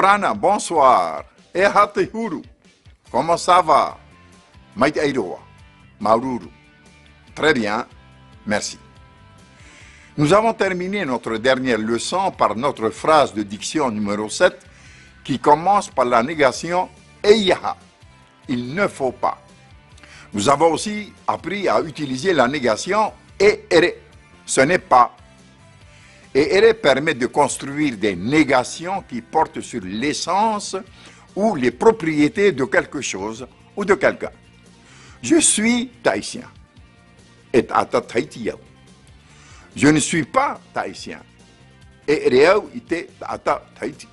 Yorana, bonsoir. E hatehuru. Comment ça va? Mait Airoa. Maururu. Très bien, merci. Nous avons terminé notre dernière leçon par notre phrase de diction numéro 7 qui commence par la négation Eiyaha. Il ne faut pas. Nous avons aussi appris à utiliser la négation ere. Ce n'est pas. Et ere permet de construire des négations qui portent sur l'essence ou les propriétés de quelque chose ou de quelqu'un. Je suis tahitien. Et ata tahitiau. Je ne suis pas tahitien. Et reau ite ata tahiti.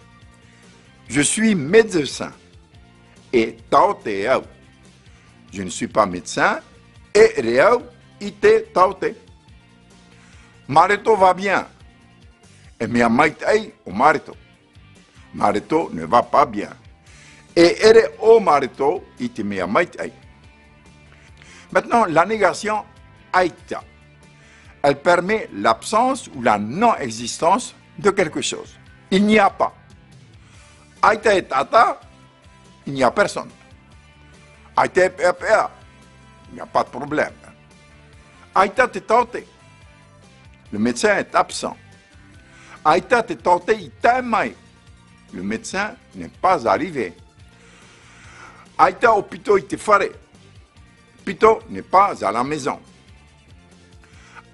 Je suis médecin. Et tao teau. Je ne suis pas médecin. Et reau ite tao te. Marito va bien. Et mea maitai o marito. Marito ne va pas bien. Et ere o marito ite mea maitai. Maintenant, la négation aita. Elle permet l'absence ou la non-existence de quelque chose. Il n'y a pas. Aita et tata, il n'y a personne. Aita et pea, il n'y a pas de problème. Aita te taute. Le médecin est absent. Aita te taute itamai. Le médecin n'est pas arrivé. Aita o pito ite fare. Pito n'est pas à la maison.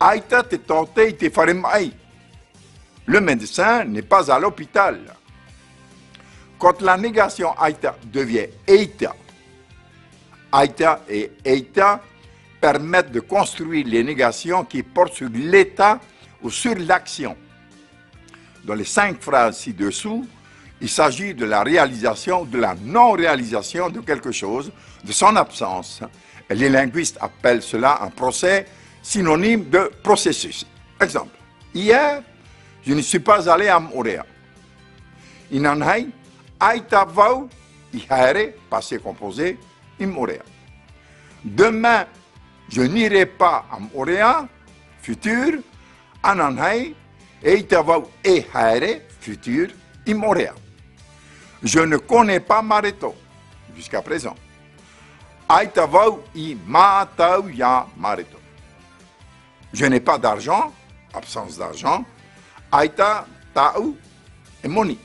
Aita te taute ite fare mai. Le médecin n'est pas à l'hôpital. Quand la négation aita devient eita, aita et eita permettent de construire les négations qui portent sur l'état ou sur l'action. Dans les 5 phrases ci-dessous, il s'agit de la réalisation ou de la non-réalisation de quelque chose, de son absence. Et les linguistes appellent cela un procès synonyme de processus. Exemple, hier, je ne suis pas allé à Moréa. Inanhai, aita vau, ihaere, passé composé, Moréa. Demain, je n'irai pas à Moréa, futur, ananhai, eita vau ihaere, futur, Moréa. Je ne connais pas Marito, jusqu'à présent. Aita vau I matau ya Marito. Je n'ai pas d'argent, absence d'argent. Aita tau et moni.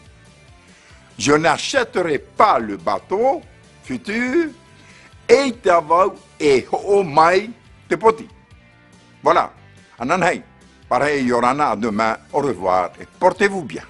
Je n'achèterai pas le bateau futur. Eita vau e ho mai te poti. Voilà. Ananhei. Pareil, Yorana, à demain. Au revoir et portez-vous bien.